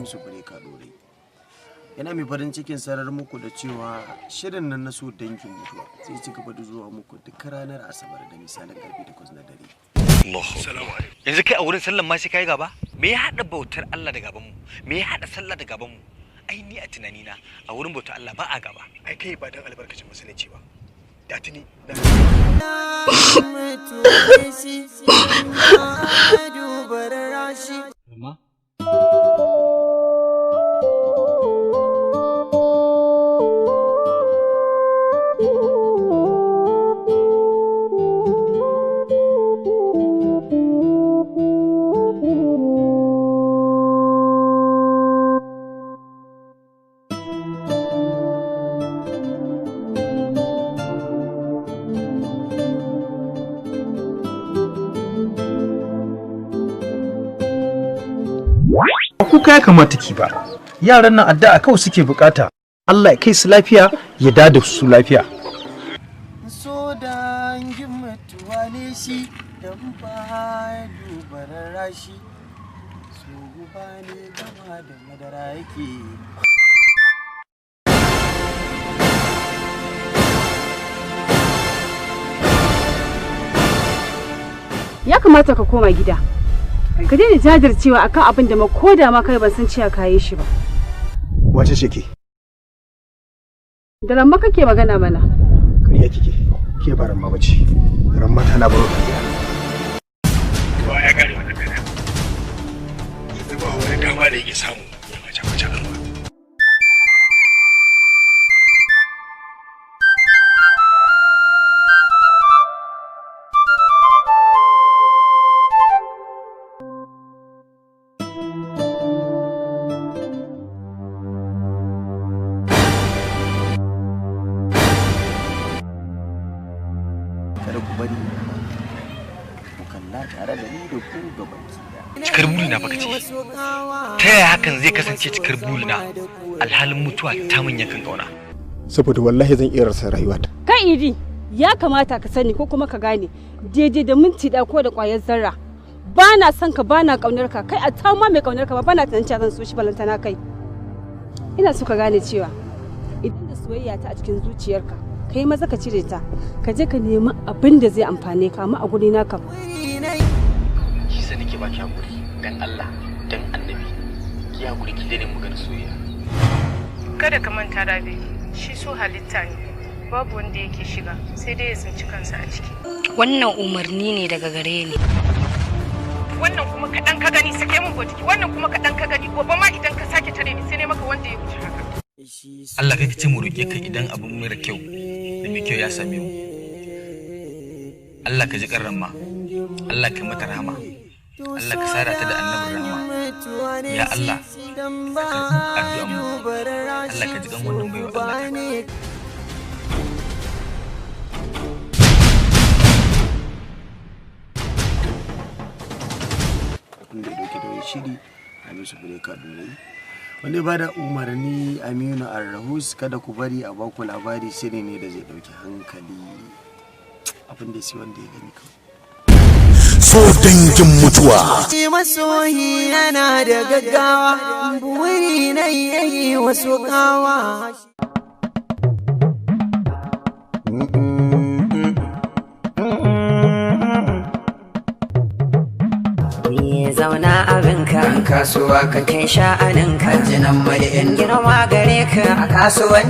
Hamisu Breka Dore. Yana mai farin cikin sanar muku da cewa shirin nan na so dangin mutuwa zai ci gaba da zuwa muku duk ranar Asabar da misalin karfe 8 na dare. Yanzu kai a wurin sallan ma sai kai gaba? Me ya hada bautar Allah da gaban mu? Me ya hada sallah da gaban mu? Ai ni a tunanina a wurin bautar Allah ba a gaba. Ai kai ba dan albarkacin musulunci ba. Da tuni da Mama? Kuka ya kamata ki ba, yaran nan addu'a kawai suke bukata. Allah ya kai su lafiya ya dada su lafiya. So dangin mutuwa ne shi dan ba dubar rashi, so guba ne gama da madara yake. Ya kamata ka koma gida. Ka daina jajircewa akan abin da ma koda ma kai ban san cewa ka yi shi ba. wace ce ke? Da ramma kake magana mana? Kariya kike. Ke ba ramma bace. Ramma tana baro ta gida. Ba ya gari wannan kana. Yanzu ba wani dama da yake samu ya mace arma. Kada ku bari ku kalla tare da ni da ku gaban ki. Cikar burina baka ce. Ta yaya hakan zai kasance cikar burina alhalin mutuwa ta mun yankan kauna? Saboda wallahi zan iya rasa rayuwata. Kai Idi, ya kamata ka sani ko kuma ka gane daidai da minti da ko da ƙwayar zarra. Ba na son ka, ba na ƙaunar ka, kai a ta ma mai ƙaunar ka ba na tunanin cewa zan so shi balantana kai. Ina so ka gane cewa idan da soyayya ta a cikin zuciyarka, kai maza ka cire ta, ka je ka nemi abin da zai amfane ka, amma a guri na kam. Ki sani ke baki hakuri dan Allah dan Annabi. Ki hakuri ki dane magana soyayya. Kada ka manta Rabi, shi so halitta ne. Babu wanda yake shiga sai dai ya tsinci kansa a ciki. Wannan umarni ne daga gare ni. Wannan kuma kaɗan ka gani sake mun gotiki, wannan kuma kaɗan ka gani gobe ma idan ka sake tare ni sai ne maka wanda ya wuce haka. Allah kai ce mu roke ka idan abin mara kyau da mai kyau ya same mu. Allah ka ji karramma. Allah ka mata rahama. Allah ka sada ta da annabin rahama. Ya Allah ka karɓi addu'an mu. Allah ka ji kan wannan baiwa Allah ka. Wanda ya dauke da wani shiri Hamisu Breka Dore. Wanda ya bada umarni Aminu Arrahus. Kada ku bari a baku labari, shiri ne da zai dauki hankali. Abin da sai wanda ya gani kawai. So dangin mutuwa. Masoyi yana da gaggawa, buri na yayi wasu kawa. Zauna abinka, kasuwa kake sha'aninka, jinan mai girma gare ka a kasuwanci.